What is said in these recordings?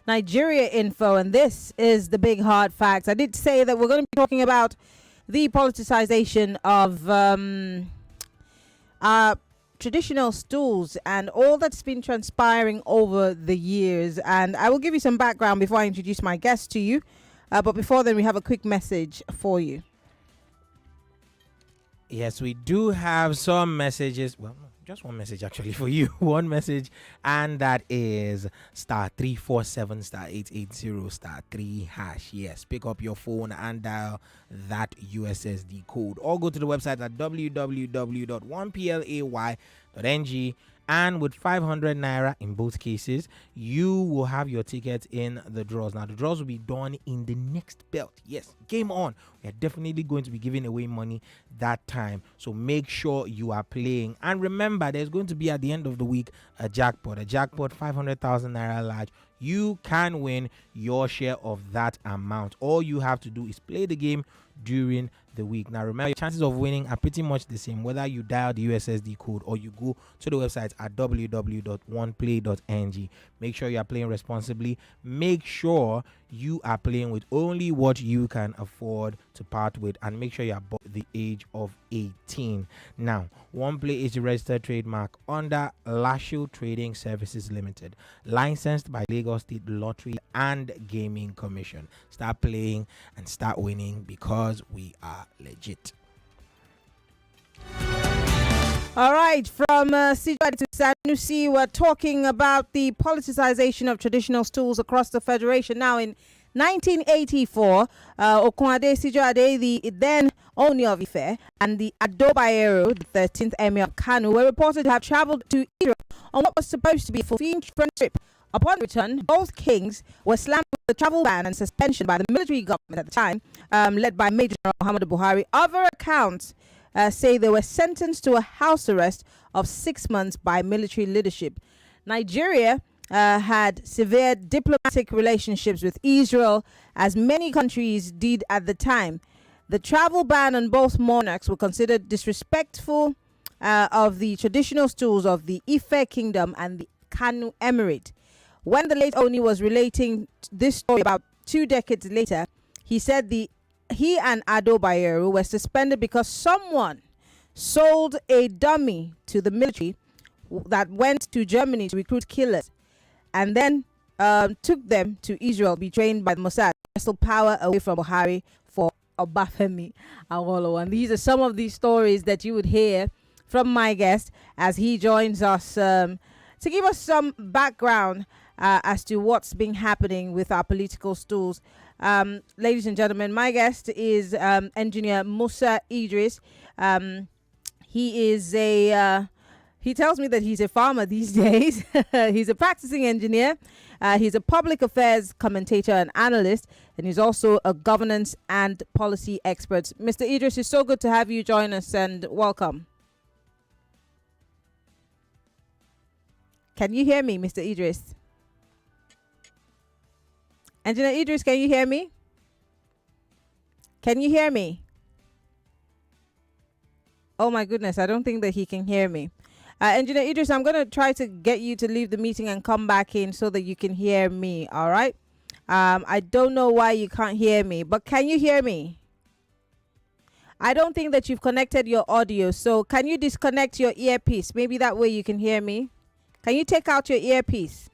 Nigeria info, and this is the big hard facts. I did say that we're going to be talking about the politicization of our traditional stools and all that's been transpiring over the years. And I will give you some background before I introduce my guest to you. But before then, we have a quick message for you. Yes, we do have some messages. Well, no, just one message actually for you. One message, and that is *347 *880 *3#. Yes, pick up your phone and dial that USSD code, or go to the website at www.1play.ng. And with 500 naira in both cases, you will have your ticket in the draws. Now, the draws will be done in the next belt. Yes, game on. We are definitely going to be giving away money that time. So make sure you are playing. And remember, there's going to be at the end of the week a jackpot. 500,000 naira large. You can win your share of that amount. All you have to do is play the game during the week. Now remember, your chances of winning are pretty much the same whether you dial the USSD code or you go to the website at www.1play.ng. Make sure you are playing responsibly. Make sure you are playing with only what you can afford to part with, and make sure you are above the age of 18. Now, OnePlay is a registered trademark under Lashu Trading Services Limited, licensed by Lagos State Lottery and Gaming Commission. Start playing and start winning, because we are legit. All right, from Sijwadi to Sanusi, we're talking about the politicization of traditional stools across the Federation. Now, in 1984, Okunade Sijwade, the then Oni of Ife, and the Adobayero, the 13th Emir of Kanu, were reported to have traveled to Israel on what was supposed to be a fulfilling trip. Upon return, both kings were slammed with the travel ban and suspension by the military government at the time, led by Major General Muhammadu Buhari. Other accounts say they were sentenced to a house arrest of 6 months by military leadership. Nigeria had severe diplomatic relationships with Israel, as many countries did at the time. The travel ban on both monarchs were considered disrespectful of the traditional stools of the Ife Kingdom and the Kanu Emirate. When the late Oni was relating this story about 2 decades later, he said he and Ado Bayero were suspended because someone sold a dummy to the military that went to Germany to recruit killers, and then took them to Israel to be trained by the Mossad, wrestle power away from Buhari for Obafemi Awolowo. And these are some of these stories that you would hear from my guest as he joins us to give us some background as to what's been happening with our political stools. Ladies and gentlemen, my guest is engineer Musa Idris. He is he tells me that he's a farmer these days. He's a practicing engineer. He's a public affairs commentator and analyst, and he's also a governance and policy expert. Mr. Idris, it's so good to have you join us, and welcome. Can you hear me, Mr. Idris? Engineer Idris, can you hear me? Can you hear me? Oh my goodness, I don't think that he can hear me. Engineer Idris, I'm going to try to get you to leave the meeting and come back in so that you can hear me, all right? I don't know why you can't hear me, but can you hear me? I don't think that you've connected your audio, so can you disconnect your earpiece? Maybe that way you can hear me. Can you take out your earpiece?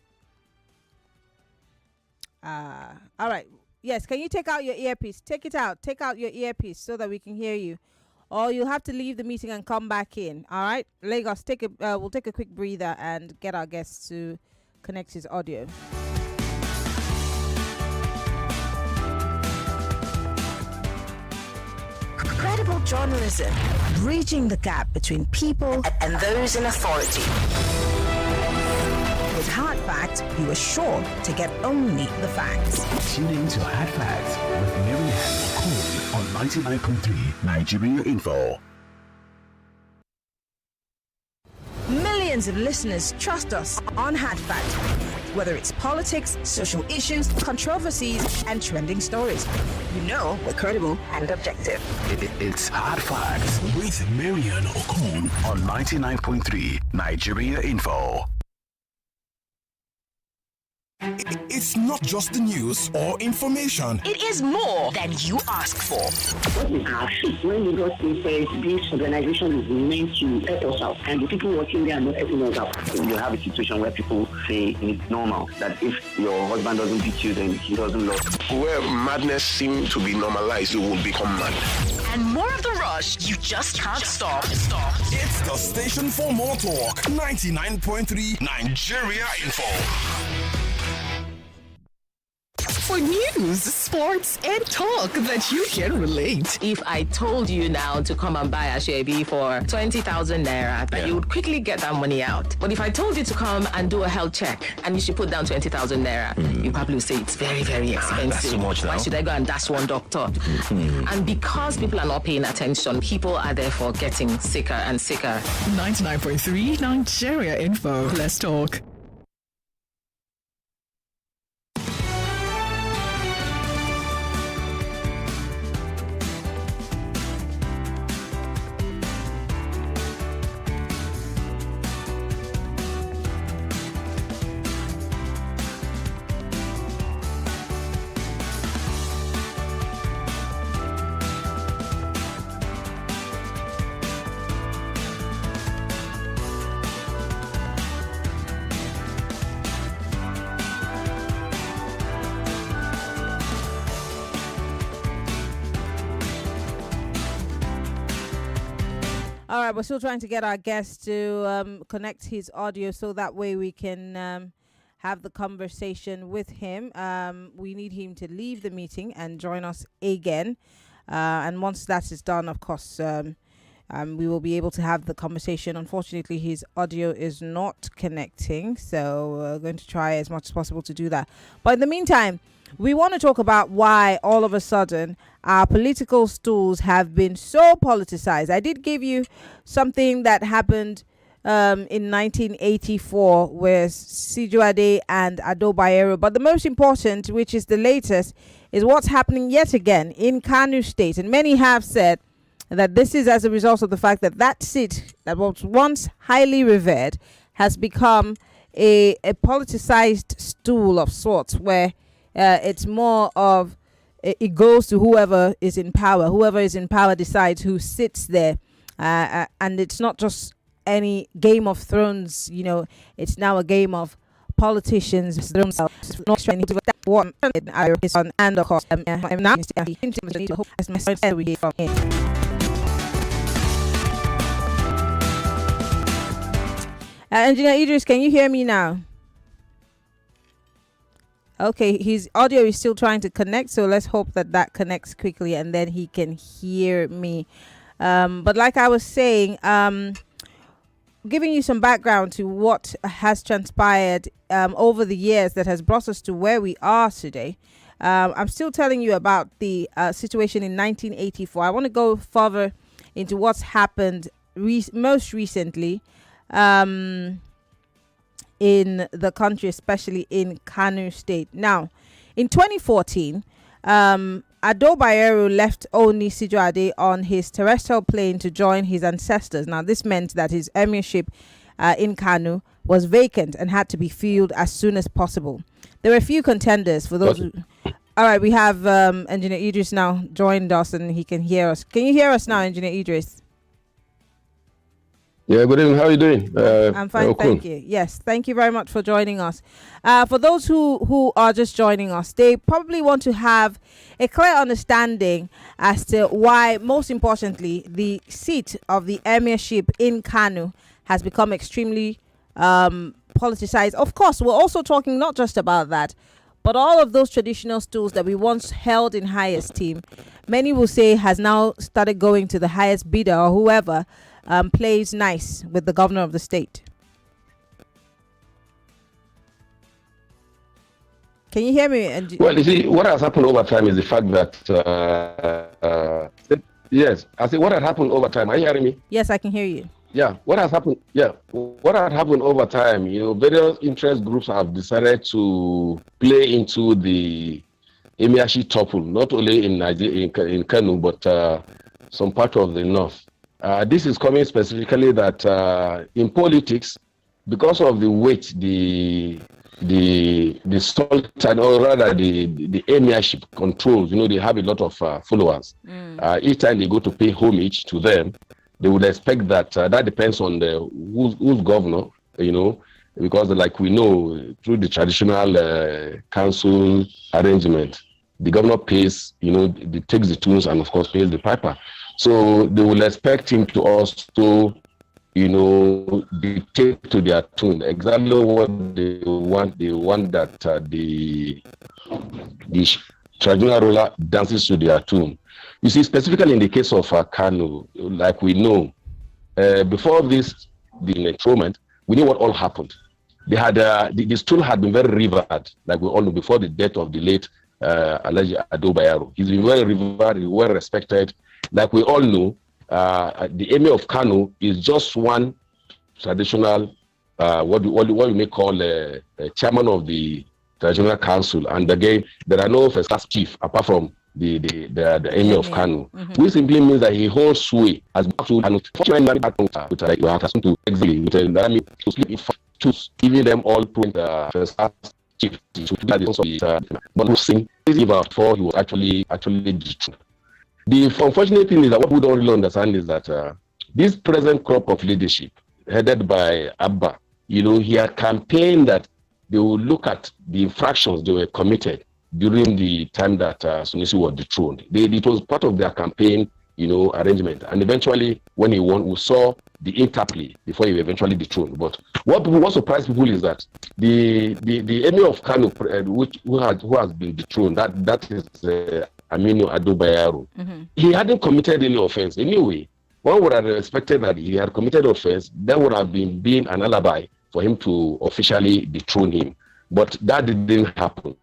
All right. Yes, can you take out your earpiece? Take it out. Take out your earpiece so that we can hear you. Or you'll have to leave the meeting and come back in. All right. Lagos, we'll take a quick breather and get our guests to connect his audio. Credible journalism, bridging the gap between people and those in authority. With Hard Facts, you are sure to get only the facts. Tune in to Hard Facts with Maryann Okon on 99.3 Nigeria Info. Millions of listeners trust us on Hard Facts. Whether it's politics, social issues, controversies, and trending stories, you know we're credible and objective. It's Hard Facts with Maryann Okon on 99.3 Nigeria Info. It's not just the news or information. It is more than you ask for. What is our fee? When you got to say this organization is meant to help us out, and the people working there are not helping us out. You have a situation where people say it's normal that if your husband doesn't beat you, then he doesn't love you. Where madness seems to be normalized, you will become mad. And more of the rush you just can't stop. It's the station for more talk. 99.3 Nigeria Info. For news, sports, and talk that you can relate. If I told you now to come and buy a Shebi for 20,000 naira, you would quickly get that money out. But if I told you to come and do a health check and you should put down 20,000 naira, you probably would say it's very, very expensive. That's too much now. Why should I go and dash one doctor? And because people are not paying attention, people are therefore getting sicker and sicker. 99.3 Nigeria Info. Let's talk. All right, we're still trying to get our guest to connect his audio so that way we can have the conversation with him. We need him to leave the meeting and join us again. And once that is done, of course, we will be able to have the conversation. Unfortunately, his audio is not connecting, so we're going to try as much as possible to do that. But in the meantime, we want to talk about why all of a sudden our political stools have been so politicized. I did give you something that happened in 1984 with Sijuade and Ado Bayero. But the most important, which is the latest, is what's happening yet again in Kano State. And many have said that this is as a result of the fact that that seat that was once highly revered has become a politicized stool of sorts, where it's more of it goes to whoever is in power. Whoever is in power decides who sits there. And it's not just any Game of Thrones, you know, it's now a game of politicians themselves. Not trying to that one and of course I'm now hope as my we hear from him. Engineer Idris, can you hear me now? Okay, his audio is still trying to connect, so let's hope that that connects quickly and then he can hear me. But like I was saying, giving you some background to what has transpired over the years that has brought us to where we are today. I'm still telling you about the situation in 1984. I want to go further into what's happened most recently in the country, especially in Kano State. Now, in 2014, Ado Bayero left Oni Sijuade on his terrestrial plane to join his ancestors. Now, this meant that his emirship in Kano was vacant and had to be filled as soon as possible. There were a few contenders for those who... All right, we have Engineer Idris now joined us and he can hear us. Can you hear us now, Engineer Idris? Yeah, good evening. How are you doing? I'm fine, thank you. Yes, thank you very much for joining us. For those who are just joining us, they probably want to have a clear understanding as to why, most importantly, the seat of the emirship in Kano has become extremely politicized. Of course, we're also talking not just about that, but all of those traditional stools that we once held in high esteem, many will say has now started going to the highest bidder or whoever plays nice with the governor of the state. Can you hear me? Well, you see, what has happened over time is the fact that, yes, I say what had happened over time. Are you hearing me? Yes, I can hear you. Yeah, what has happened? Yeah, what had happened over time, you know, various interest groups have decided to play into the emirship topple, not only in Nigeria, in Kano, but some part of the north. This is coming specifically that in politics, because of the weight the the sultan, or rather the emirship controls. They have a lot of followers. Each time they go to pay homage to them, they would expect that that depends on who's governor. Because like we know through the traditional council arrangement, the governor pays. Takes the tunes and of course pays the piper. So they will expect him to also dictate to their tune exactly what they want. They want that the traditional ruler dances to their tune. You see, specifically in the case of Kanu, like we know, before the enthronement, we knew what all happened. They had the stool had been very revered, like we all know, before the death of the late Alhaji Ado Bayero. He's been very revered, well respected. Like we all know, the Emir of Kano is just one traditional, what we may call a chairman of the traditional council. And again, there are no first class chief apart from the Emir of Kano, which simply means that he holds sway as to giving them all first class chief. But sing before he was actually destroyed. The unfortunate thing is that what we don't really understand is that this present crop of leadership, headed by Abba, he had campaigned that they will look at the infractions they were committed during the time that Sunusi was dethroned. It was part of their campaign, arrangement. And eventually, when he won, we saw the interplay before he eventually dethroned. But what surprised people is that the Emir of Kano, who has been dethroned, that is Aminu Ado Bayero, he hadn't committed any offense. Anyway, one would have expected that he had committed offense, that would have been an alibi for him to officially dethrone him. But that didn't happen.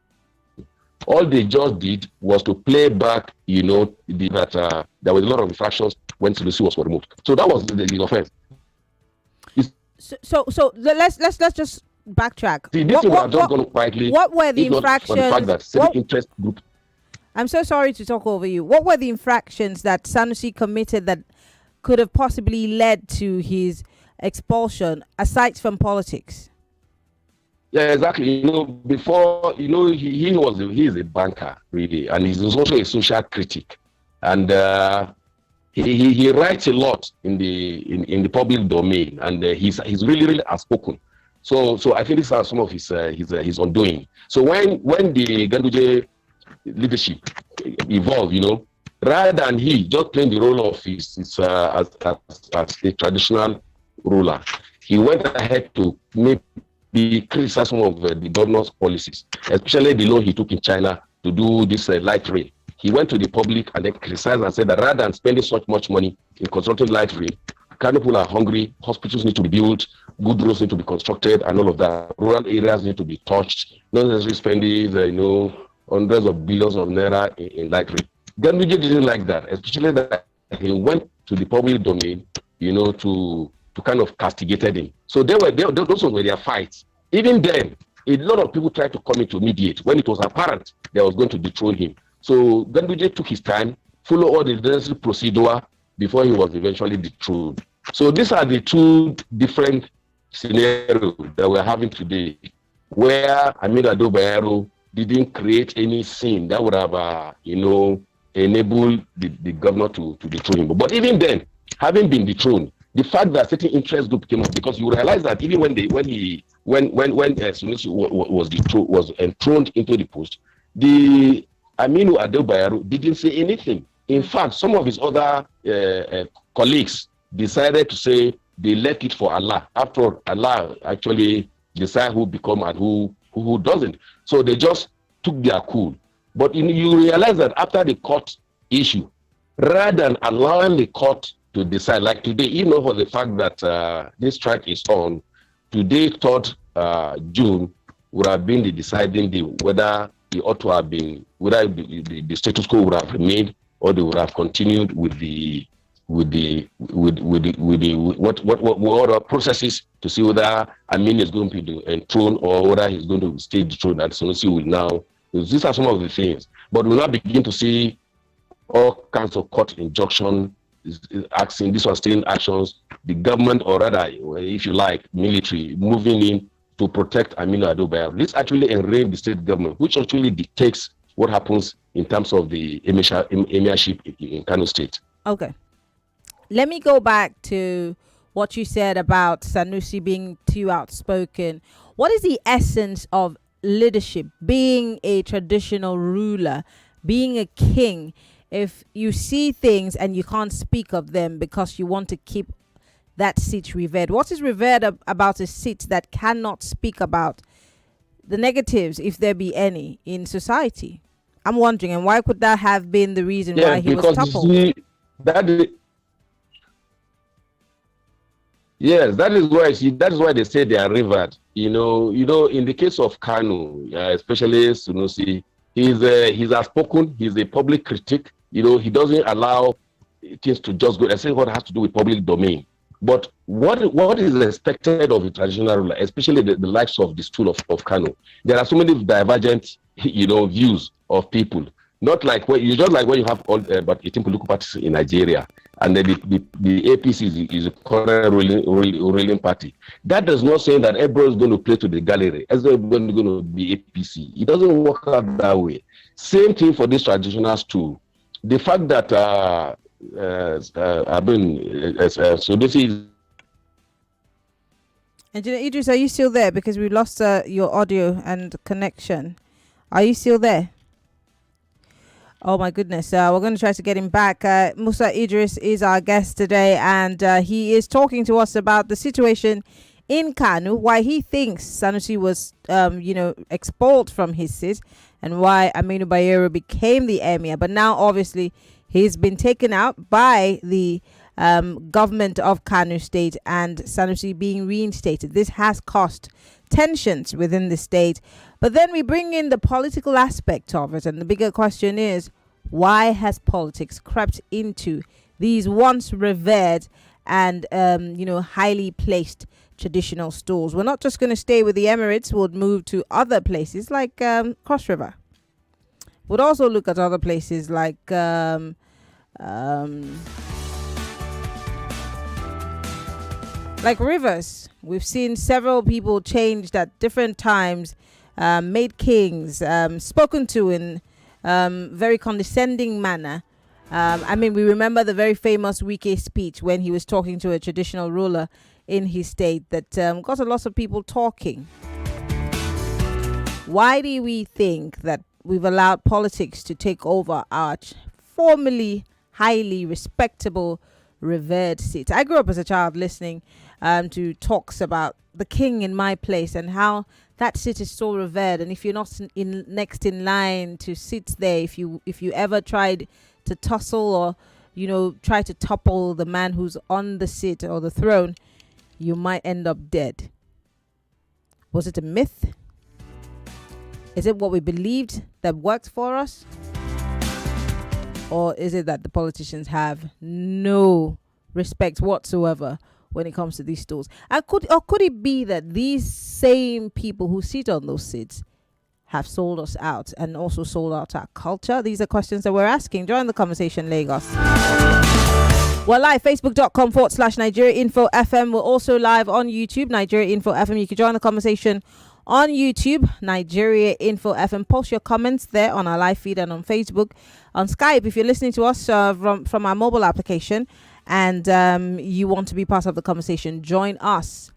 All they just did was to play back, that there was a lot of infractions when Sunusi was removed. So that was the offense. So let's just backtrack. See, this would have just gone quietly. What were the infractions? For the fact that civic interest group. I'm so sorry to talk over you. What were the infractions that Sanusi committed that could have possibly led to his expulsion, aside from politics? Yeah, exactly. Before, he's a banker, really, and he's also a social critic. And he writes a lot in the public domain, and he's really, really outspoken. So I think these are some of his undoing. So when the Ganduje leadership evolved, rather than he just playing the role of his as a traditional ruler, he went ahead to maybe criticize some of the governor's policies, especially the loan he took in China to do this light rail. He went to the public and then criticized and said that rather than spending so much money in constructing light rail, Kano people are hungry, hospitals need to be built, good roads need to be constructed, and all of that. Rural areas need to be touched, not necessarily spending, hundreds of billions of naira in light rail. Ganduje didn't like that, especially that he went to the public domain, to kind of castigated him. So those were their fights. Even then, a lot of people tried to come in to mediate when it was apparent they was going to dethrone him. So Ganduje took his time, followed all the necessary procedure before he was eventually dethroned. So these are the two different scenarios that we're having today, where Aminu Ado Bayero didn't create any scene that would have, enabled the governor to dethrone him. But even then, having been dethroned, the fact that certain interest group came up, because you realize that even when Sunusi was enthroned into the post, the Aminu Ado Bayero didn't say anything. In fact, some of his other colleagues decided to say they left it for Allah. After all, Allah actually decide who become and who doesn't. So they just took their cool. But you realize that after the court issue, rather than allowing the court to decide, like today, for the fact that this strike is on, today, 3rd June, would have been the deciding day whether it ought to have been, whether the status quo would have remained or they would have continued with what processes to see whether Amin is going to be enthroned or whether he's going to stay dethroned. And Sunusi will now. These are some of the things, but we'll now begin to see all kinds of court injunction, acting. These are still actions. The government, or rather, if you like, military, moving in to protect Aminu Ado Bayero. This actually enraged the state government, which actually dictates what happens in terms of the emirship in Kano State. Okay. Let me go back to what you said about Sanusi being too outspoken. What is the essence of leadership, being a traditional ruler, being a king? If you see things and you can't speak of them because you want to keep that seat revered, what is revered about a seat that cannot speak about the negatives, if there be any, in society? I'm wondering, and why could that have been the reason why he was toppled? Yes, that is why they say they are revered. You know, in the case of Kanu, especially Sunusi, he's outspoken. He's a public critic. You know, he doesn't allow things to just go. I say what has to do with public domain. But what is expected of a traditional ruler, especially the likes of the stool of Kanu? There are so many divergent, views of people. Not like when you have all but 18 political parties in Nigeria, and then the APC is a current ruling party. That does not say that everyone is going to play to the gallery. Everyone is going to be APC. It doesn't work out that way. Same thing for this traditional stool. The fact that so this is. Engineer Idris, are you still there? Because we lost your audio and connection. Are you still there? Oh my goodness, we're going to try to get him back. Musa Idris is our guest today, and he is talking to us about the situation in Kanu, why he thinks Sanusi was, expelled from his seat, and why Aminu Bayero became the emir. But now, obviously, he's been taken out by the government of Kanu State, and Sanusi being reinstated. This has caused tensions within the state. But then we bring in the political aspect of it, and the bigger question is, why has politics crept into these once revered and highly placed traditional stools? We're not just going to stay with the Emirates. We'll move to other places like Cross River. We'll also look at other places like Rivers. We've seen several people changed at different times, made kings, spoken to in very condescending manner. We remember the very famous Wike speech when he was talking to a traditional ruler in his state that got a lot of people talking. Why do we think that we've allowed politics to take over our formerly highly respectable, revered seats? I grew up as a child listening to talks about the king in my place and how that seat is so revered, and if you're not next in line to sit there, if you ever tried to tussle or try to topple the man who's on the seat or the throne, you might end up dead. Was it a myth? Is it what we believed that worked for us? Or is it that the politicians have no respect whatsoever when it comes to these stools? And could it be that these same people who sit on those seats have sold us out and also sold out our culture? These are questions that we're asking. Join the conversation, Lagos. We're live, facebook.com/Nigeria Info FM. We're also live on YouTube, Nigeria Info FM. You can join the conversation on YouTube, Nigeria Info FM. Post your comments there on our live feed and on Facebook. On Skype, if you're listening to us from our mobile application and you want to be part of the conversation, join us.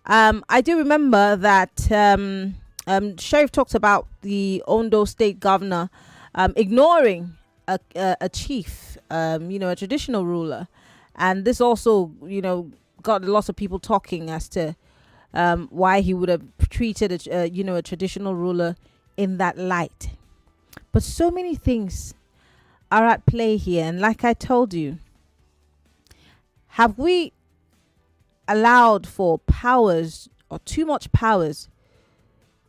I do remember that Sheriff talked about the Ondo State governor ignoring a chief, a traditional ruler. And this also, got lots of people talking as to why he would have treated a traditional ruler in that light. But so many things are at play here, and like I told you, have we allowed for powers or too much powers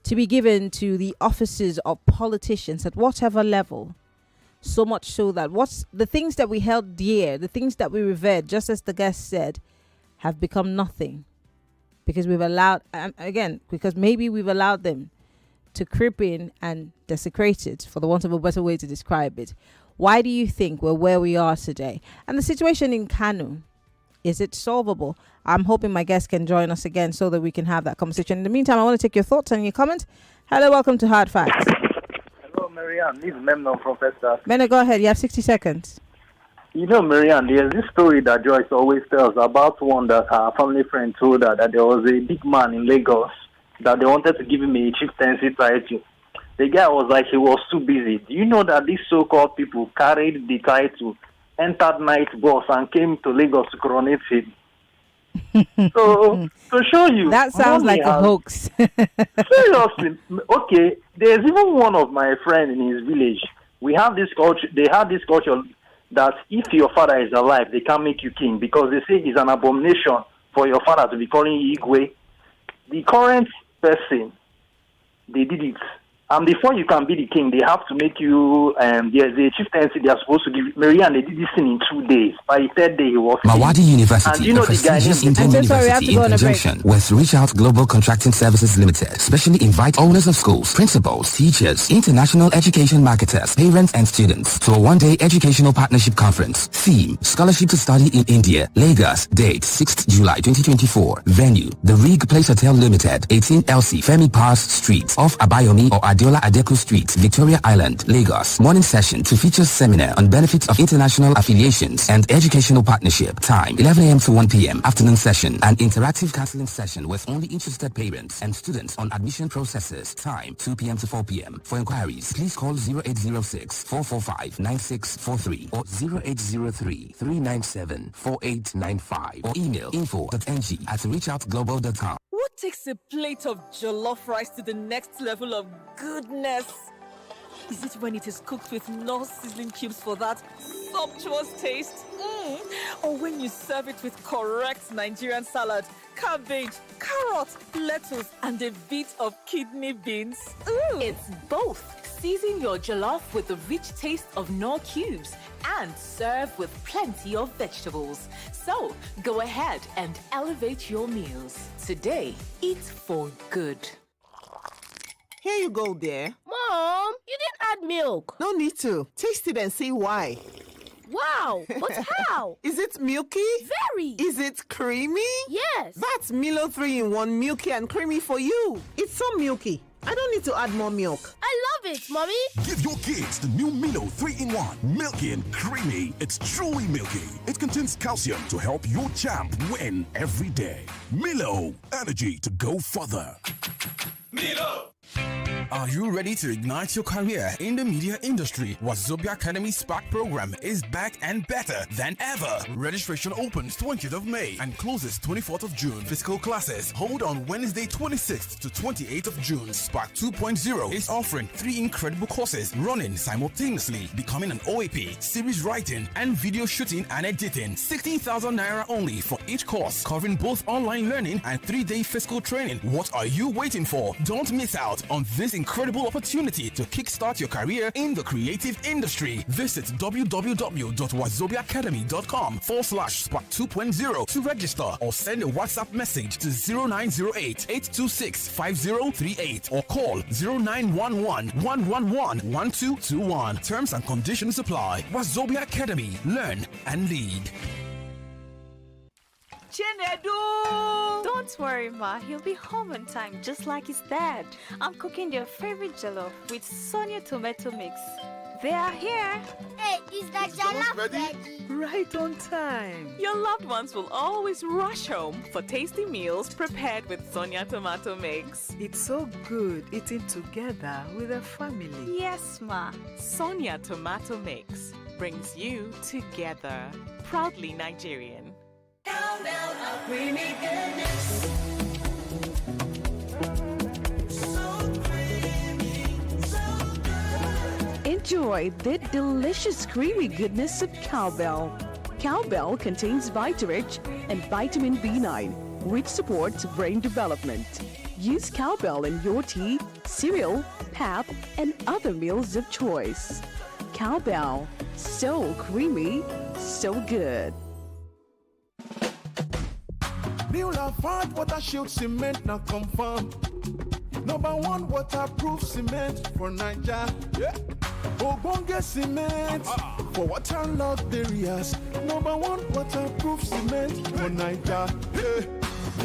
to be given to the offices of politicians at whatever level? So much so that what's the things that we held dear, the things that we revered, just as the guest said, have become nothing. Because we've allowed, because maybe we've allowed them to creep in and desecrate it, for the want of a better way to describe it. Why do you think we're where we are today? And the situation in Kanu, Is it solvable? I'm hoping my guests can join us again so that we can have that conversation. In the meantime, I want to take your thoughts and your comments. Hello, welcome to Hard Facts. Hello, Maryann. This is Memnon from Festus. Mena, go ahead. You have 60 seconds. You know, Maryann, there's this story that Joyce always tells about one that her family friend told her that there was a big man in Lagos that they wanted to give him a chieftaincy title. The guy was like, he was too busy. Do you know that these so-called people carried the title, entered night bus, and came to Lagos to coronate him? So, to show you. That sounds like a hoax. Seriously. Okay, there's even one of my friends in his village. We have this culture, they have this culture that if your father is alive, they can't make you king because they say it's an abomination for your father to be calling you Igwe. The current person, they did it. And before you can be the king, they have to make you, there's a chieftaincy they are supposed to give. Maryann, they did this thing in 2 days. By the third day, he was Mawadi University, and you know a prestigious Indian university in conjunction with Reach Out Global Contracting Services Limited, specially invite owners of schools, principals, teachers, international education marketers, parents and students to a one-day educational partnership conference. Theme, Scholarship to Study in India, Lagos. Date, 6th July 2024. Venue, The Rig Place Hotel Limited, 18 LC Femi Pass Street, off Abayomi or Adiola Adeku Street, Victoria Island, Lagos. Morning session to feature seminar on benefits of international affiliations and educational partnership. Time, 11 a.m. to 1 p.m. Afternoon session, an interactive counseling session with only interested parents and students on admission processes. Time, 2 p.m. to 4 p.m. For inquiries, please call 0806-445-9643 or 0803-397-4895 or email info.ng@reachoutglobal.com. What takes a plate of jollof rice to the next level of goodness? Is it when it is cooked with no seasoning cubes for that sumptuous taste? Or when you serve it with correct Nigerian salad, cabbage, carrot, lettuce, and a bit of kidney beans? It's both. Season your jollof with the rich taste of Knorr cubes and serve with plenty of vegetables. So go ahead and elevate your meals. Today, eat for good. Here you go, dear. Mom, you didn't add milk. No need to. Taste it and see why. Wow, but how? Is it milky? Very. Is it creamy? Yes. That's Milo 3-in-1 milky and creamy for you. It's so milky. I don't need to add more milk. I love it, Mommy. Give your kids the new Milo 3-in-1. Milky and creamy. It's truly milky. It contains calcium to help your champ win every day. Milo, energy to go further. Milo! Are you ready to ignite your career in the media industry? Wazobia Academy Spark program is back and better than ever. Registration opens 20th of May and closes 24th of June. Physical classes hold on Wednesday 26th to 28th of June. Spark 2.0 is offering 3 incredible courses running simultaneously, becoming an OAP, series writing, and video shooting and editing. 16,000 naira only for each course, covering both online learning and 3-day physical training. What are you waiting for? Don't miss out on this incredible opportunity to kickstart your career in the creative industry. Visit www.wazobiacademy.com/Spark 2.0 to register or send a WhatsApp message to 0908-826-5038 or call 0911-111-1221. Terms and conditions apply. Wazobia Academy. Learn and lead. Don't worry, Ma. He'll be home on time, just like his dad. I'm cooking their favorite jollof with Sonia tomato mix. They are here. Hey, is that jollof ready? Right on time. Your loved ones will always rush home for tasty meals prepared with Sonia tomato mix. It's so good eating together with a family. Yes, Ma. Sonia tomato mix brings you together. Proudly Nigerian. Cowbell of creamy goodness. So creamy, so good. Enjoy the delicious creamy goodness of Cowbell. Cowbell contains Vitarich and vitamin B9, which supports brain development. Use Cowbell in your tea, cereal, pap, and other meals of choice. Cowbell, so creamy, so good. New Lafarge Water Shield Cement now confirm. #1 waterproof cement for Nigeria. Yeah. Obonge cement for waterlogged areas. Number one waterproof cement for Niger. Hey.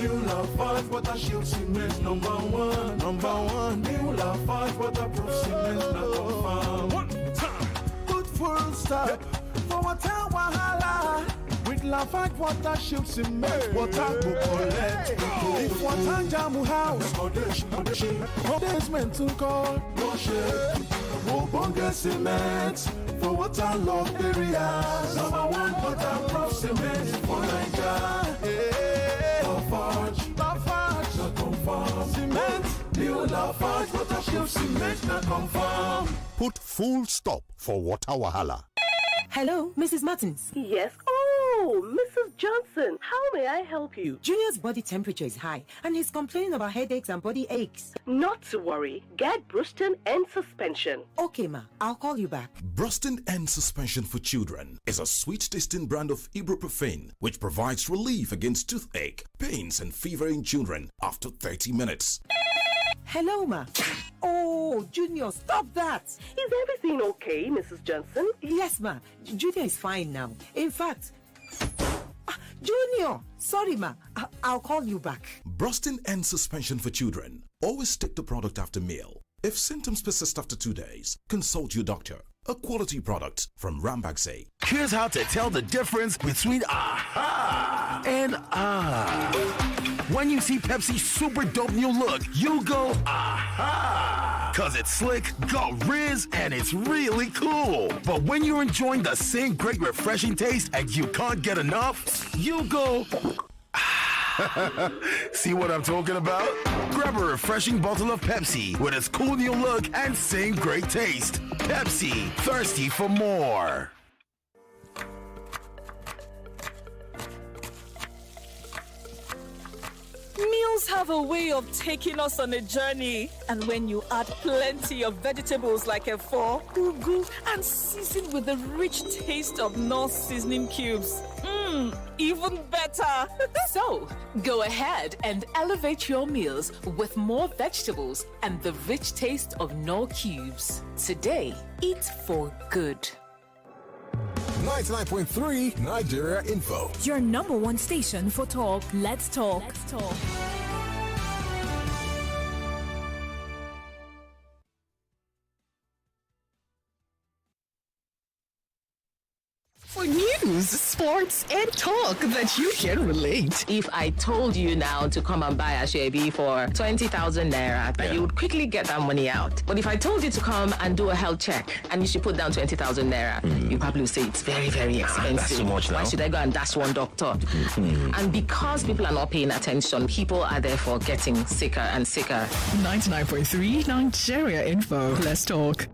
New Lafarge water shield cement. Number one. New Lafarge waterproof cement. Number one time. Put full stop for water wahala. With Lafarge water shield cement, water go collect. If water jam house, basement to call, no shade. Won't cement for water logged areas. Number one waterproof cement for Nigeria. Lafarge, not confirm. Cement, new Lafarge water shield cement, not confirm. Put full stop for water wahala. Hello, Mrs. Martins. Yes. Oh, Mrs. Johnson, how may I help you? Junior's body temperature is high and he's complaining about headaches and body aches. Not to worry. Get Bruston and suspension. Okay, ma. I'll call you back. Bruston and Suspension for Children is a sweet-tasting brand of ibuprofen which provides relief against toothache, pains, and fever in children after 30 minutes. Hello, ma. Oh, Junior, stop that. Is everything okay, Mrs. Johnson? Yes, ma. Junior is fine now. In fact, Junior, sorry, ma. I'll call you back. Brustin and Suspension for Children. Always take the product after meal. If symptoms persist after 2 days, consult your doctor. A quality product from Rambaxay. Here's how to tell the difference between aha and ah. When you see Pepsi's super dope new look, you go aha. Cause it's slick, got riz, and it's really cool. But when you're enjoying the same great refreshing taste and you can't get enough, you go see what I'm talking about? Grab a refreshing bottle of Pepsi with its cool new look and same great taste. Pepsi, thirsty for more. Meals have a way of taking us on a journey. And when you add plenty of vegetables like efo, ugu, and season with the rich taste of North seasoning cubes, even better. So, go ahead and elevate your meals with more vegetables and the rich taste of Knorr cubes. Today, eat for good. 99.3 Nigeria Info. Your number one station for talk. Let's talk. For news, sports, and talk that you can relate. If I told you now to come and buy a Shebi for 20,000 naira, then you would quickly get that money out. But if I told you to come and do a health check and you should put down 20,000 naira, you probably would say it's very, very expensive. That's too much now. Why should I go and dash one doctor? And because people are not paying attention, people are therefore getting sicker and sicker. 99.3 Nigeria Info. Let's talk.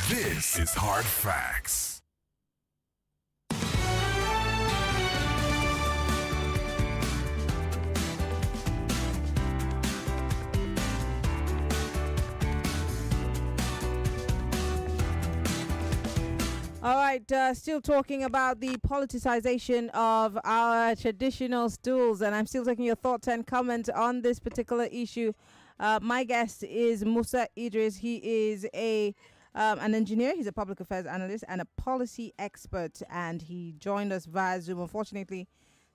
This is Hard Facts. All right, still talking about the politicization of our traditional stools, and I'm still taking your thoughts and comments on this particular issue. My guest is Musa Idris. He is an engineer. He's a public affairs analyst and a policy expert, and he joined us via Zoom. Unfortunately,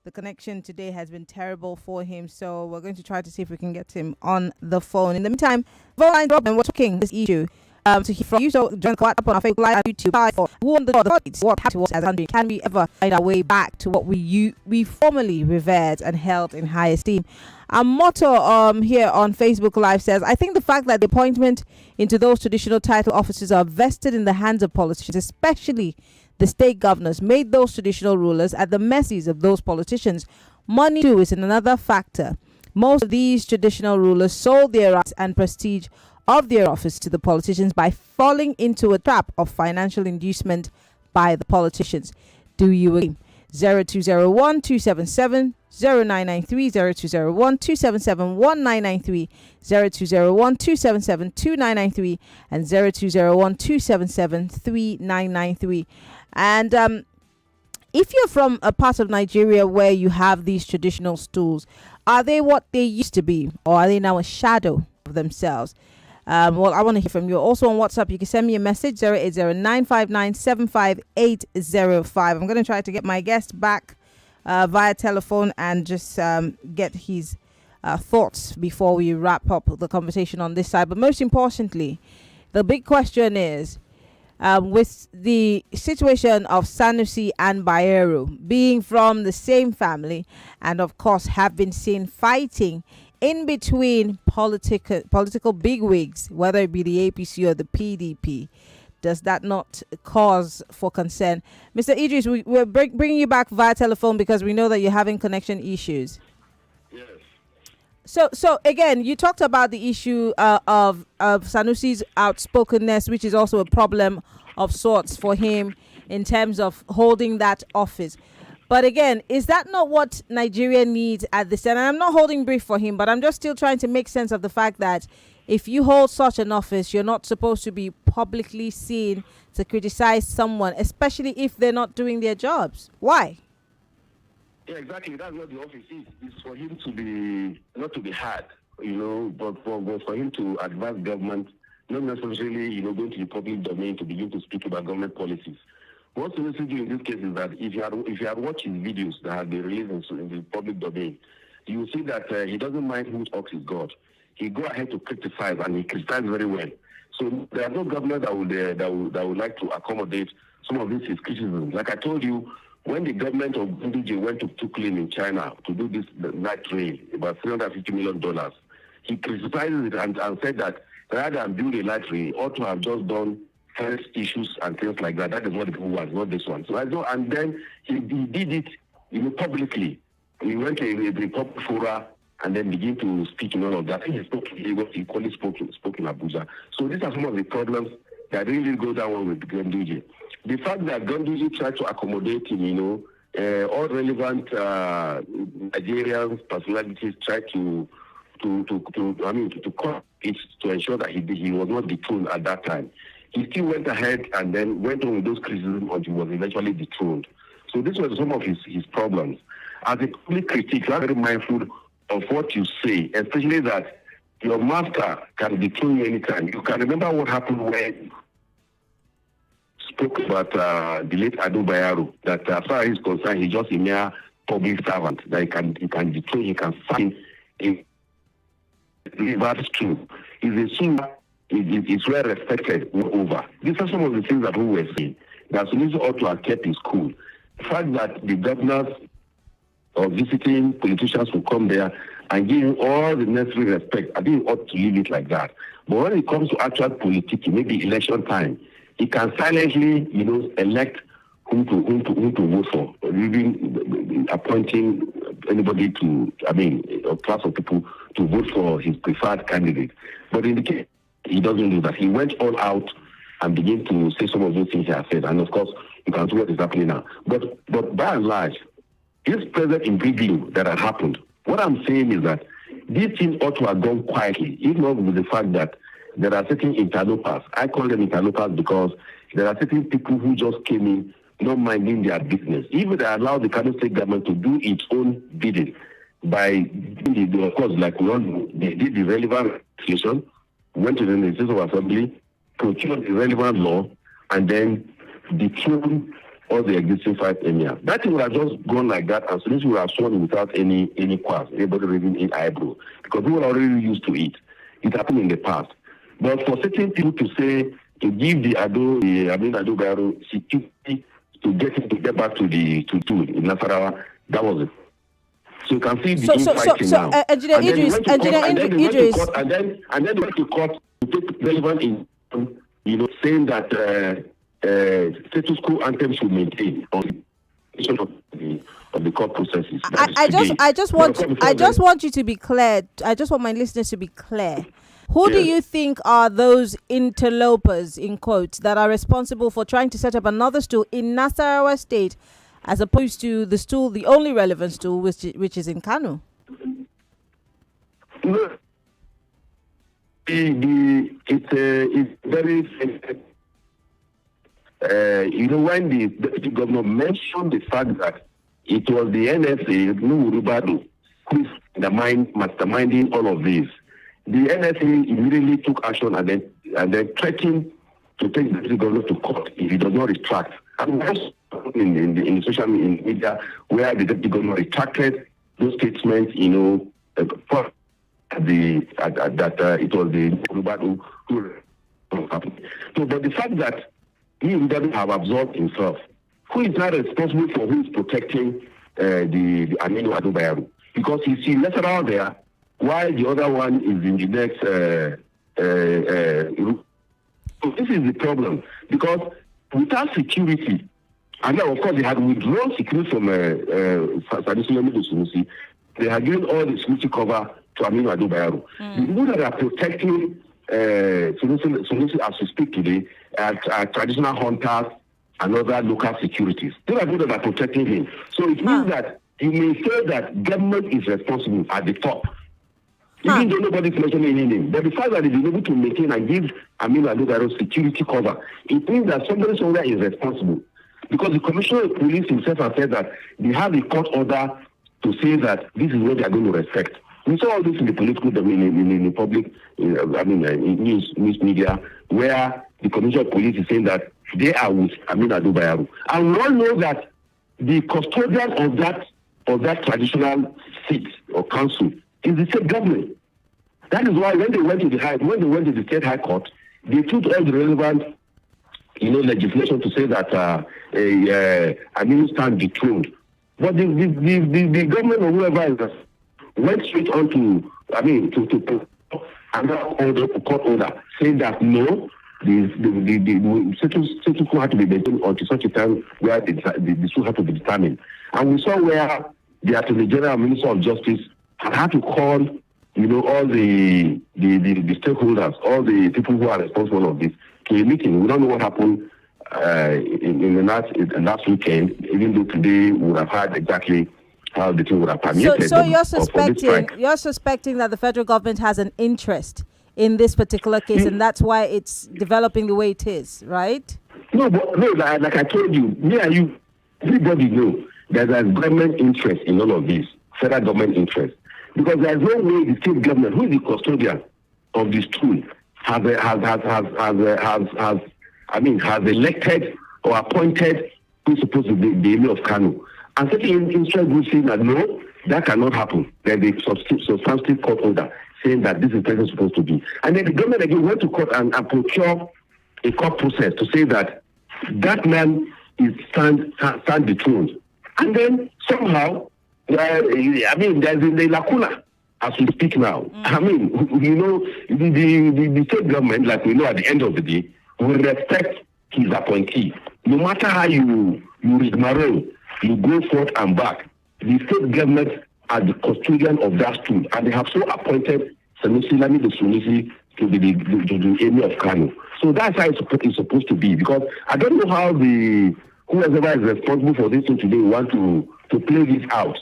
the connection today has been terrible for him, so we're going to try to see if we can get him on the phone. In the meantime, phone lines are open. We're talking this issue. To hear from you, so join the up on our Facebook Live and YouTube. Who won the thoughts? What happened to us as a country? Can we ever find our way back to what we formerly revered and held in high esteem? Our motto here on Facebook Live says, I think the fact that the appointment into those traditional title offices are vested in the hands of politicians, especially the state governors, made those traditional rulers at the mercies of those politicians. Money too is another factor. Most of these traditional rulers sold their rights and prestige of their office to the politicians by falling into a trap of financial inducement by the politicians. Do you agree? 0201 277 0993 0201 277 1993 0201 277 2993 and 0201 277 3993. And if you're from a part of Nigeria where you have these traditional stools, are they what they used to be, or are they now a shadow of themselves? Well, I want to hear from you. Also on WhatsApp, you can send me a message, 080-959-75805. I'm going to try to get my guest back via telephone and just get his thoughts before we wrap up the conversation on this side. But most importantly, the big question is, with the situation of Sanusi and Bayero being from the same family and of course have been seen fighting in between political bigwigs, whether it be the APC or the PDP, does that not cause for concern? Mr. Idris, we're bringing you back via telephone because we know that you're having connection issues. Yes. So again, you talked about the issue of Sanusi's outspokenness, which is also a problem of sorts for him in terms of holding that office. But again, is that not what Nigeria needs at this time? And I'm not holding brief for him, but I'm just still trying to make sense of the fact that if you hold such an office, you're not supposed to be publicly seen to criticize someone, especially if they're not doing their jobs. Why? Yeah, exactly. That's what the office is. It's for him to be, not to be hard, but for him to advise government, not necessarily, going to the public domain to begin to speak about government policies. What we do in this case is that if you had watched his videos that have been released in the public domain, you will see that he doesn't mind whose ox is God. He go ahead to criticize, and he criticizes very well. So there are no government that would like to accommodate some of his criticisms. Like I told you, when the government of Ganduje went to Tuklin in China to do this night trail, about $350 million, he criticizes it and said that rather than build a light rail, ought to have just done health issues and things like that. That is what the people want, not this one. So I know, and then he did it, publicly. He went to a public fora and then began to speak in all of that. I think he spoke in Lagos, he equally spoke in Abuja. So these are some of the problems that really go down with Ganduje. The fact that Ganduje tried to accommodate him, all relevant Nigerian personalities tried to cut it to ensure that he was not dethroned at that time. He still went ahead and then went on with those criticisms until he was eventually dethroned. So these were some of his problems. As a public critic, you are very mindful of what you say, especially that your master can dethrone you anytime. You can remember what happened when spoke about the late Ado Bayero, that as far as he's concerned, he's just a mere public servant, that he can dethrone, he can find a that's true. He's a suit, is well respected over. These are some of the things that we were saying. That Sunisi ought to have kept his cool. The fact that the governors or visiting politicians will come there and give him all the necessary respect, I think he ought to leave it like that. But when it comes to actual politics, maybe election time, he can silently, elect whom to vote for, or even appointing anybody a class of people to vote for his preferred candidate. But in the case, he doesn't do that. He went all out and began to say some of those things he has said. And of course, you can see what is happening now. But by and large, this present imbroglio that had happened, what I'm saying is that these things ought to have gone quietly, even with the fact that there are certain interlopers. I call them interlopers because there are certain people who just came in not minding their business. Even they allow the Kano state government to do its own bidding by, of course, like we all know, they did the relevant legislation, went to the Legislative Assembly, procured the relevant law, and then dethrone all the existing 5 emirs. That thing would have just gone like that, and so this would have sworn without any qualms, anybody raising an eyebrow, because people are already used to it. It happened in the past. But for certain people to say, to give the Ado Bayero security to get him to get back to in Nasarawa, that was it. So you can see the infighting now. Engineer Idris, and then they went to court to take relevant in, saying that status quo anthem should maintain on the court processes. I just want you to be clear. I just want my listeners to be clear. Who do you think are those interlopers, in quotes, that are responsible for trying to set up another stool in Nasarawa State, as opposed to the stool, the only relevant stool, which is in Kano? It's very when the deputy governor mentioned the fact that it was the NSA, Nuhu Rubadu, who is masterminding all of this, the NSA immediately took action and then threatened to take the deputy governor to court if he does not retract. And that's in the social media where the deputy governor retracted those statements, you know, that it was the Rubadu who happened. So, but the fact that he doesn't have absorbed himself, who is not responsible for who is protecting the Aminu Adubayaru? Because you see lesser out there, while the other one is in the next. So this is the problem, because without security, and now of course they had withdrawn security from Sanusi. They had given all the security cover to Aminu Adubayaru. The people that are protecting Sanusi as we speak today are traditional hunters and other local securities. Those are people that are protecting him. So it means that you may say that government is responsible at the top. Even though nobody's mentioning him. But the fact that they've been able to maintain and give Aminu Adubayaru security cover, it means that somebody somewhere is responsible. Because the commissioner of police himself has said that they have a court order to say that this is what they are going to respect. We saw all this in the political domain, in the public, in news media, where the commissioner of police is saying that they are with Aminu Adubayaru. And we all know that the custodian of that traditional seat or council is the state government. That is why when they went to the state high court, they took all the relevant, legislation to say that Aminu stand dethroned. But the government or whoever went straight on to another court order saying that no, the status quo had to be maintained until such a time where the suit had to be determined. And we saw where the Attorney General, Minister of Justice, had to call, all the stakeholders, all the people who are responsible of this, to a meeting. We don't know what happened in the last weekend, even though today we would have heard exactly how the thing would have permeated. So you're suspecting that the federal government has an interest in this particular case, and that's why it's developing the way it is, right? No, like I told you, me and you, everybody know there's a government interest in all of this, federal government interest. Because there's no way the state government, who is the custodian of this tool, has elected or appointed who's supposed to be the emir of Kano. And certain interest groups saying that no, that cannot happen. There's a substantive court order saying that this is what supposed to be. And then the government again went to court and procure a court process to say that man is stand dethroned. And then somehow, there's a lacuna as we speak now. The state government, like we know at the end of the day, will respect his appointee. No matter how you rigmarole, you go forth and back. The state government are the custodian of that stool, and they have so appointed Sanusi to be the emir of Kano. So that's how it's supposed to be. Because I don't know how whoever is responsible for this thing today want to play this out.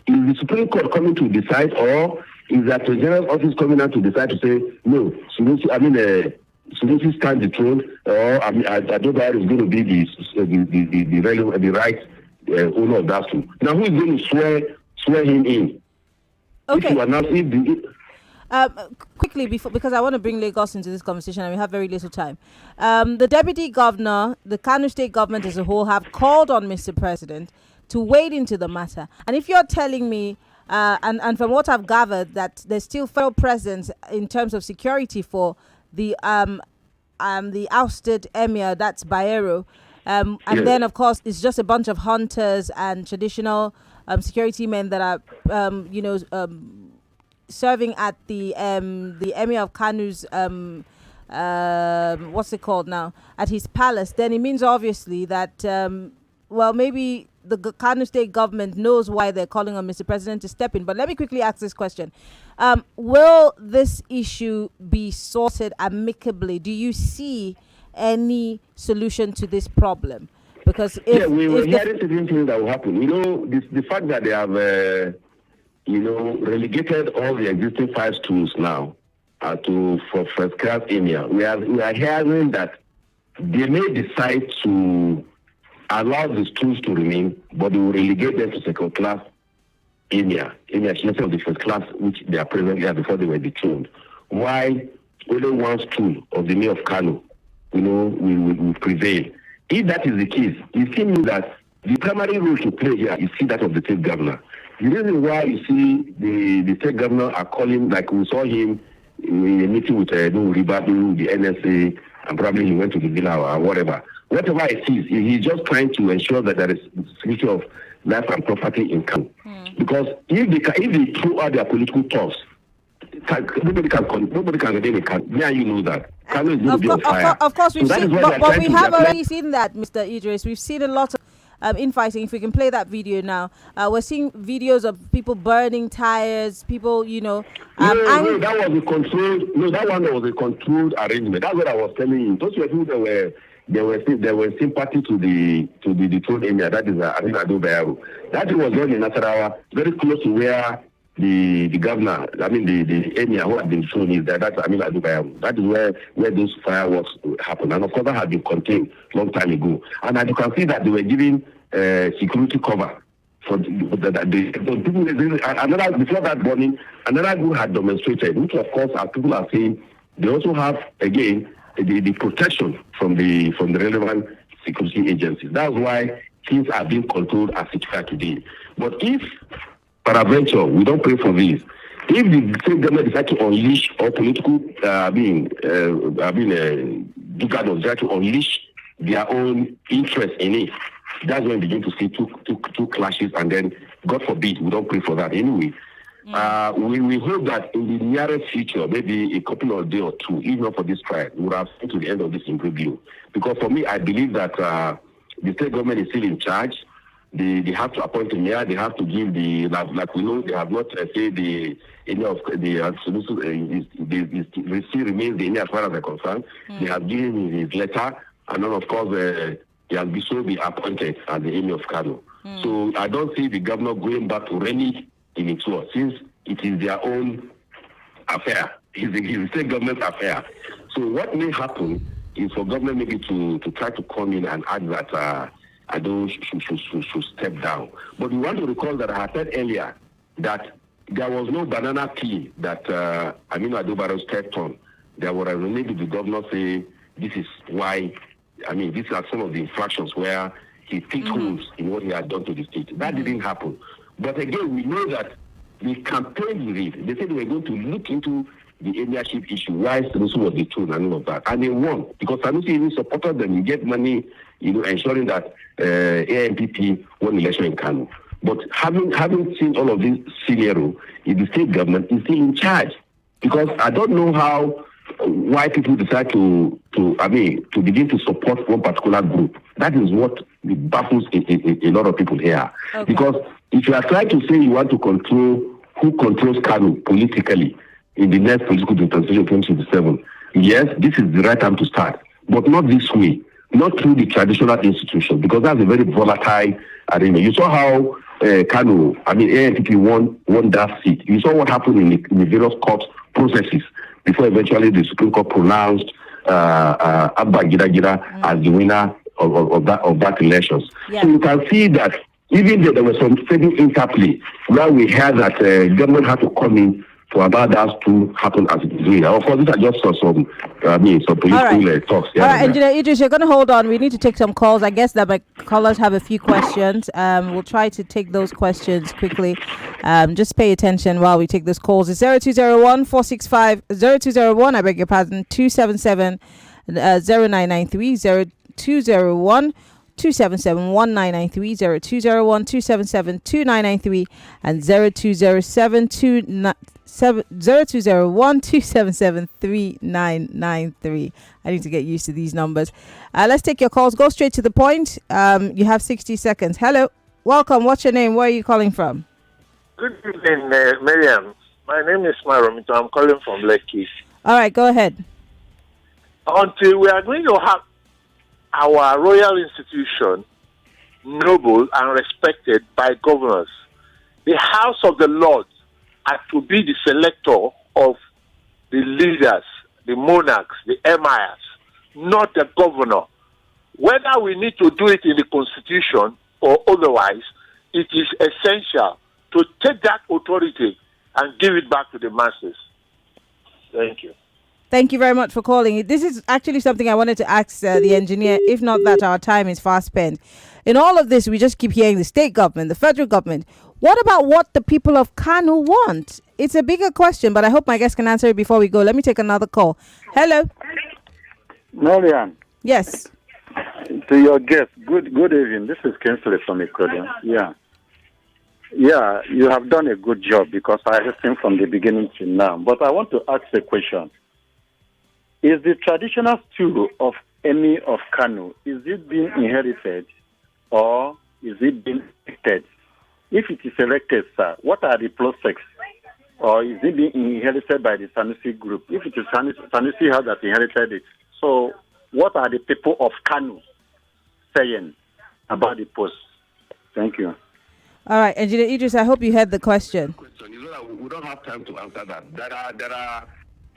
Is the Supreme Court coming to decide, or is that the General Office coming out to decide to say no? Sanusi stand the throne, or Adubayaru is going to be the right owner of that throne. Now, who is going to swear him in? Okay. Quickly, because I want to bring Lagos into this conversation and we have very little time. The Deputy Governor, the Kano State government as a whole, have called on Mr. President to wade into the matter. And if you're telling me, and from what I've gathered, that there's still federal presence in terms of security for the ousted emir, that's Bayero, and then of course it's just a bunch of hunters and traditional security men that are serving at the emir of Kanu's what's it called now, at his palace. Then it means obviously that maybe the Kano State government knows why they're calling on Mr. President to step in. But let me quickly ask this question. Will this issue be sorted amicably? Do you see any solution to this problem? Because we were hearing certain things that will happen. The fact that they have, relegated all the existing 5 stools now for first class emir. We are hearing that they may decide to allow the stools to remain, but they will relegate them to second class emir instead of the first class, which they are presently at before they were dethroned. why only one stool of the mayor of Kano, will prevail. If that is the case, it seems that the primary role to play here is that of the state governor. The reason why you see the state governor are calling, like we saw him in a meeting with Ribadu, the NSA, and probably he went to the villa or whatever. Whatever it is, he's just trying to ensure that there is security of life and property in Kano. Because if they throw out their political thoughts, nobody can redeem a Kano. Yeah, you know that. Kano is going to be on fire. Of course, we've So that seen, is why but we have apply- already seen that, Mr. Idris. We've seen a lot of infighting. If we can play that video now, we're seeing videos of people burning tires, people, no, that was a controlled. No, that one was a controlled arrangement. That's what I was telling you. Those were people that were sympathy to the throat area. That is Ado Bayero. That was done in Nasarawa, very close to where the governor, the emir who had been shown is that. That's Ado Bayero. That is where those fireworks happened, and of course that had been contained long time ago. And as you can see that they were giving security cover. For the people, another before that burning, another group had demonstrated, which of course, as people are saying, they also have again the protection from the relevant security agencies. That's why things are being controlled as it is today. But if peradventure we don't pray for this, if the state government decide to unleash or political Dugados decide to unleash their own interest in it, that's when we begin to see two clashes, and then God forbid we don't pray for that anyway. We hope that in the nearest future, maybe a couple of days or two, even not for this trial, we will have seen to the end of this imbroglio. Because for me, I believe that the state government is still in charge. They have to appoint a mayor. They have to give like we know, they have not said any of the solution. They still remains the emir as far as they're concerned. They have given him his letter, and then of course he has been appointed as the emir of Kano. So I don't see the governor going back to Reni in its work, since it is their own affair. It's the state government affair. So what may happen is for government maybe to try to come in and add that Ado should step down. But we want to recall that I had said earlier that there was no banana peel that Ado Barrow stepped on. There was maybe the governor say this is why. These are some of the infractions where he picked holes in what he had done to the state. That didn't happen. But again, we know that the campaign with it, they said they were going to look into the emirship issue, why Sanusi was dethroned and all of that. And they won, because Sanusi even supported them. You get money, ensuring that ANPP won election in Kano. But having seen all of this scenario, the state government is still in charge. Because I don't know why people decide to begin to support one particular group. That is what baffles a lot of people here. Okay. Because if you are trying to say you want to control who controls Kano politically in the next political dispensation 2027, yes, this is the right time to start. But not this way. Not through the traditional institution, because that's a very volatile arena. You saw how Kano, ANPP won that seat. You saw what happened in the various court processes before eventually the Supreme Court pronounced Abba Gida as the winner of that elections. Yeah. So you can see that even though there was some certain interplay where we heard that government had to come in for about that to happen as it is doing. Of course, these are just some political talks. All right, Engineer Idris, you're going to hold on. We need to take some calls. I guess that my callers have a few questions. We'll try to take those questions quickly. Just pay attention while we take those calls. It's 0201 465 0201. I beg your pardon. 277 0993 0201 277 1993 0201 277 2993 and 0207 0201 277 3993. I need to get used to these numbers. Let's take your calls. Go straight to the point. You have 60 seconds. Hello. Welcome. What's your name? Where are you calling from? Good evening, Maryann. My name is Maryann. I'm calling from Lekki. All right, go ahead. Until we are going to have our royal institution noble and respected by governors, the House of the Lords are to be the selector of the leaders, the monarchs, the emirs, not the governor. Whether we need to do it in the constitution or otherwise, it is essential to take that authority and give it back to the masses. Thank you. Thank you very much for calling. This is actually something I wanted to ask the engineer, if not that our time is fast spent. In all of this, we just keep hearing the state government, the federal government. What about what the people of Kano want? It's a bigger question, but I hope my guest can answer it before we go. Let me take another call. Hello. Maryann. Yes. To your guest, good evening. This is Kingsley from Ikodia. Yeah, you have done a good job because I listened from the beginning to now. But I want to ask a question. Is the traditional stew of Emir of Kano, is it being inherited or is it being elected? If it is elected, sir, what are the prospects? Or is it being inherited by the Sanusi group? If it is Sanusi has that inherited it, so what are the people of Kano saying about the post? Thank you. All right, Engineer Idris, I hope you heard the question. We don't have time to answer that.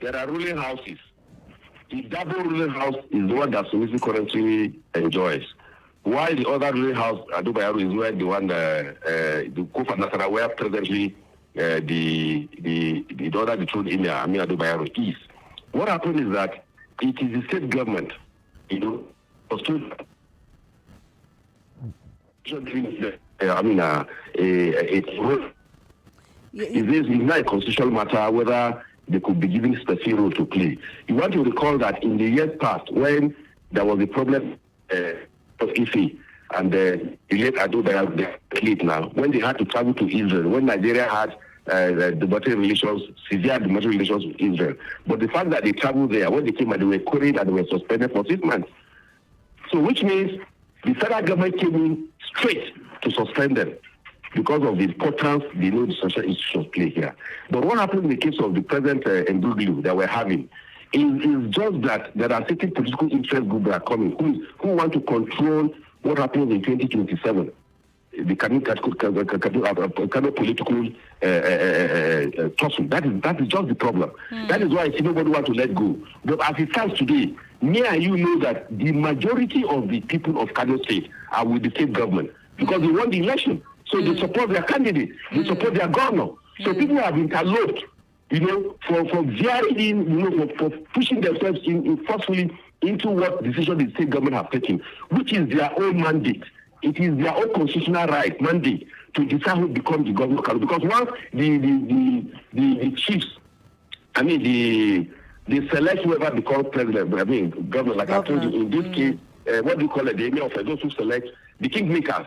There are ruling houses. The double ruling house is the one that Sunisi currently enjoys. While the other ruling house, Adubayaru, is where the one, the Kofa Nasara, where presently the other the throne in Amir Adubayaru is. What happened is that it is the state government, it's not a constitutional matter whether they could be given specific role to play. You want to recall that in the years past, when there was a problem of Ife and the late Adobe now, when they had to travel to Israel, when Nigeria had diplomatic relations, severe diplomatic relations with Israel. But the fact that they traveled there, when they came and they were quarried and they were suspended for 6 months. So which means the federal government came in straight to suspend them because of the importance they know the social institutions play here. But what happened in the case of the present imbroglio that we're having is just that there are certain political interest groups that are coming who want to control what happens in 2027. The Kano political tussle. That is just the problem. That is why nobody wants to let go. But as it stands today, me and you know that the majority of the people of Kano State are with the state government because they won the election. So they support their candidate, they support their governor. So people have interloped, for veering in, for pushing themselves in forcefully into what decision the state government have taken, which is their own mandate. It is their own constitutional right, mandate, to decide who becomes the governor. Because once the chiefs, they select whoever becomes president, governor, like I told you, in this case, what do you call it, the emir of those who select the kingmakers.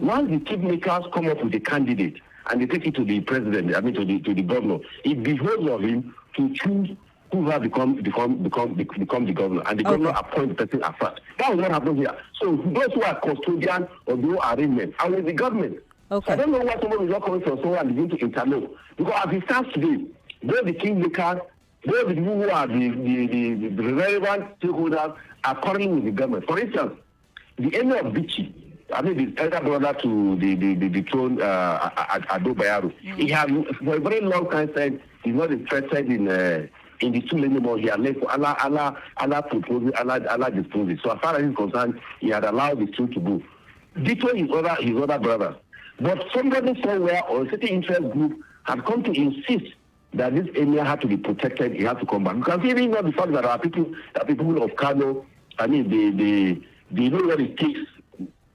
Once the kingmakers come up with a candidate and they take it to the president, to the governor, it behoves of him to choose who have become the governor, and the governor appoints the person as such. That is what happens here. So those who are custodian of the arrangement are with the government. Okay. I don't know why someone is not coming from somewhere and begin to interlope. Because as it stands today, both the kingmakers, both the people who are the relevant stakeholders are currently with the government. For instance, the emir of Bichi, the elder brother to the throne, Ado Bayero, he has for a very long time said he's not interested in the tool anymore. He had left for Allah proposal, Allah disposal. So as far as he's concerned, he had allowed the tool to go. Ditto his other brother. But somebody somewhere or a certain interest group had come to insist that this area had to be protected, he had to come back. Because even not the fact that there are people of Kano, they know what it takes,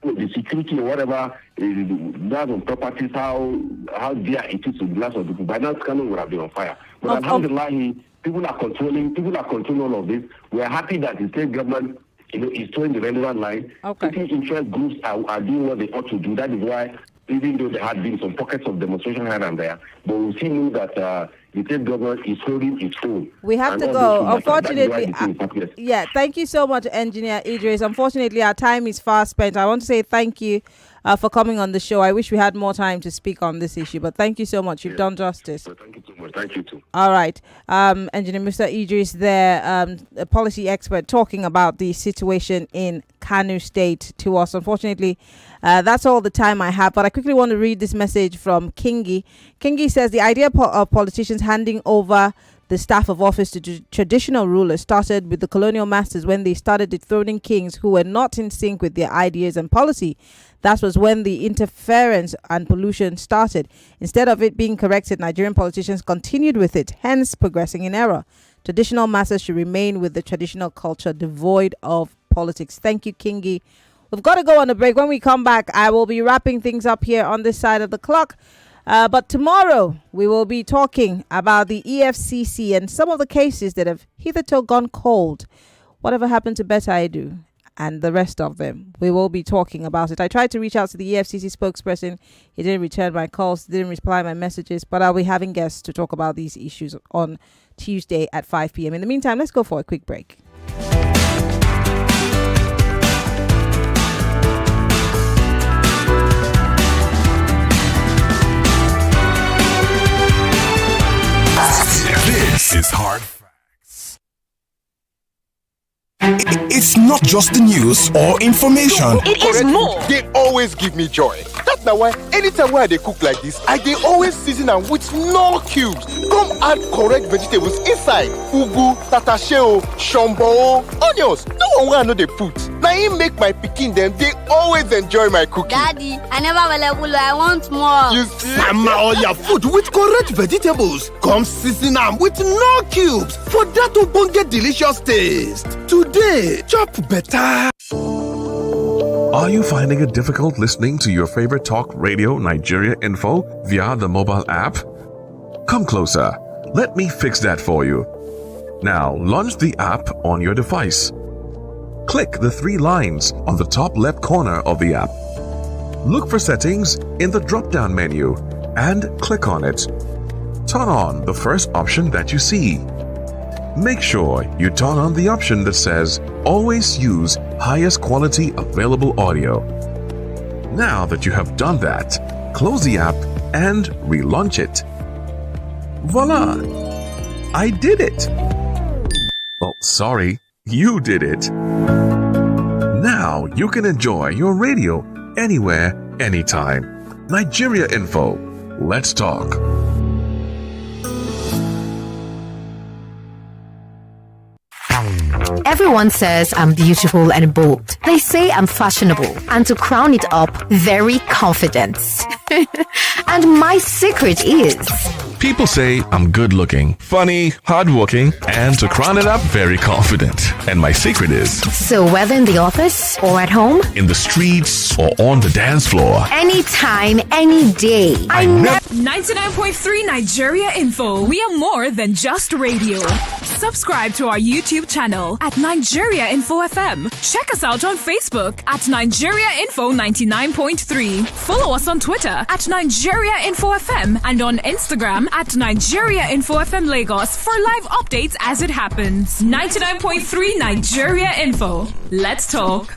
the security or whatever, that on properties, how dear it is to the lives of people. By now, Kano would have been on fire. But alhamdulillah, people are controlling all of this. We are happy that the state government, is towing the relevant line. Certain interest groups are doing what they ought to do. That is why, even though there had been some pockets of demonstration here and there, but we see now that the state government is holding its own. We have to go. Unfortunately, thank you so much, Engineer Idris. Unfortunately, our time is fast spent. I want to say thank you for coming on the show. I wish we had more time to speak on this issue, but thank you so much. You've done justice. Thank you so much. Thank you too. All right. Engineer Mr. Idris there, a policy expert, talking about the situation in Kano State to us. Unfortunately, that's all the time I have, but I quickly want to read this message from Kingi. Kingi says the idea of politicians handing over the staff of office to traditional rulers started with the colonial masters when they started dethroning kings who were not in sync with their ideas and policy. That was when the interference and pollution started. Instead of it being corrected, Nigerian politicians continued with it, hence progressing in error. Traditional matters should remain with the traditional culture, devoid of politics. Thank you, Kingi. We've got to go on a break. When we come back, I will be wrapping things up here on this side of the clock. But tomorrow, we will be talking about the EFCC and some of the cases that have hitherto gone cold. Whatever happened to Better I Do and the rest of them? We will be talking about it. I tried to reach out to the EFCC spokesperson. He didn't return my calls, didn't reply my messages. But I'll be having guests to talk about these issues on Tuesday at 5 p.m. In the meantime, let's go for a quick break. This is Hard Facts. It's not just the news or information. It is more. They always give me joy. That's now why anytime I they cook like this, I they always season them with no cubes. Come add correct vegetables inside. Ugu, tatasheo, shombo, onions. No one I know they put. Now he make my pikin them. They always enjoy my cooking. Daddy, I never will. I want more. You see, Sama all your food with correct vegetables. Come season them with no cubes for that to get delicious taste. Today, chop better. Are you finding it difficult listening to your favorite talk radio Nigeria info via the mobile app? Come closer. Let me fix that for you. Now, launch the app on your device. Click the 3 lines on the top left corner of the app. Look for settings in the drop-down menu and click on it. Turn on the first option that you see. Make sure you turn on the option that says always use highest quality available audio. Now that you have done that, close the app and relaunch it. Voila! I did it! Oh, sorry, you did it. Now you can enjoy your radio anywhere, anytime. Nigeria Info. Let's talk. Everyone says I'm beautiful and bold. They say I'm fashionable, and to crown it up, very confident. And my secret is... People say I'm good looking, funny, hardworking, and to crown it up, very confident. And my secret is... So whether in the office or at home, in the streets or on the dance floor, anytime, any day, I never... 99.3 Nigeria Info. We are more than just radio. Subscribe to our YouTube channel at Nigeria Info FM. Check us out on Facebook at Nigeria Info 99.3. Follow us on Twitter at Nigeria Info FM and on Instagram at Nigeria Info FM Lagos for live updates as it happens. 99.3 Nigeria Info. Let's talk.